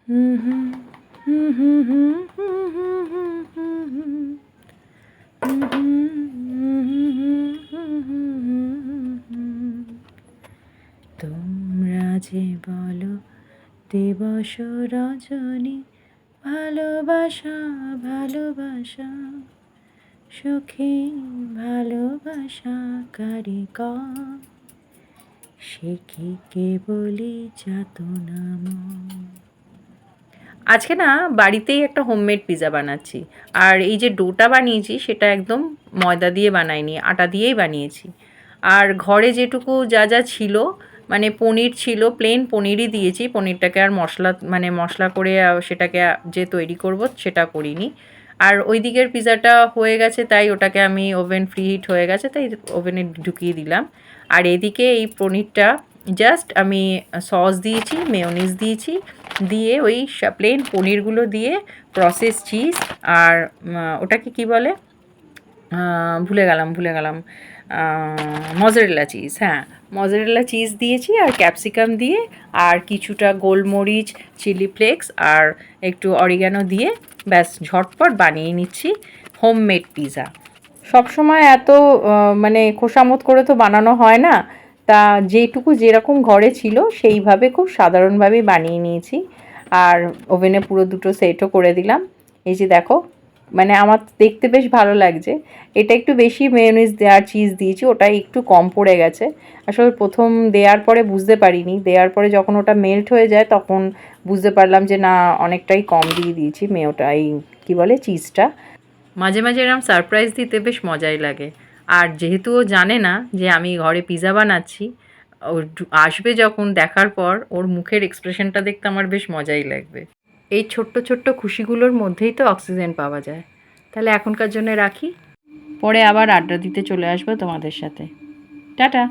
তোমরা যে বলো দিবস রজনী, ভালোবাসা ভালোবাসা সুখী ভালোবাসা কারিগর, সে কি কেবলই যাতনাময়। আজকে না বাড়িতেই একটা হোমমেড পিৎজা বানাচ্ছি। আর এই যে ডোটা বানিয়েছি সেটা একদম ময়দা দিয়ে বানাইনি, আটা দিয়েই বানিয়েছি। আর ঘরে যেটুকু যা যা ছিল, মানে পনির ছিল, প্লেন পনিরই দিয়েছি। পনিরটাকে আর মশলা করে সেটাকে যে তৈরি করব সেটা করিনি। আর ওই দিকের পিৎজাটা হয়ে গেছে, তাই ওটাকে আমি ওভেন ফ্রি হিট হয়ে গেছে তাই ওভেনে ঢুকিয়ে দিলাম। আর এদিকে এই পনিরটা জাস্ট আমি সস দিয়েছি, মেয়োনিজ দিয়েছি, দিয়ে ওই প্লেন পনিরগুলো দিয়ে প্রসেস চিজ আর ওটাকে কি বলে ভুলে গেলাম মজারেলা চিজ, হ্যাঁ মজারেলা চিজ দিয়েছি আর ক্যাপসিকাম দিয়ে আর কিছুটা গোলমরিচ, চিলি ফ্লেক্স আর একটু অরিগ্যানো দিয়ে ব্যাস ঝটপট বানিয়ে নিচ্ছি হোমমেড পিৎজা। সবসময় এত মানে খোসামত করে তো বানানো হয় না, তা যেটুকু যেরকম ঘরে ছিল সেইভাবে খুব সাধারণভাবেই বানিয়ে নিয়েছি। আর ওভেনে পুরো দুটো সেটও করে দিলাম। এই যে দেখো, মানে আমার দেখতে বেশ ভালো লাগছে। এটা একটু বেশি মেয়োনিজ দেওয়ার চিজ দিয়েছি, ওটা একটু কম পড়ে গেছে। আসলে প্রথম দেওয়ার পরে বুঝতে পারিনি, দেওয়ার পরে যখন ওটা মেল্ট হয়ে যায় তখন বুঝতে পারলাম যে না অনেকটাই কম দিয়ে দিয়েছি মেয়োটা, এই কী বলে চিজটা। মাঝে মাঝে এরকম সারপ্রাইজ দিতে বেশ মজাই লাগে। আর যেহেতু ও জানে না যে আমি ঘরে পিৎজা বানাচ্ছি, ও আসবে যখন দেখার পর ওর মুখের এক্সপ্রেশনটা দেখতে আমার বেশ মজাই লাগবে। এই ছোট্ট ছোট্ট খুশিগুলোর মধ্যেই তো অক্সিজেন পাওয়া যায়। তাহলে এখনকার জন্য রাখি, পরে আবার আড্ডা দিতে চলে আসবো তোমাদের সাথে। টাটা।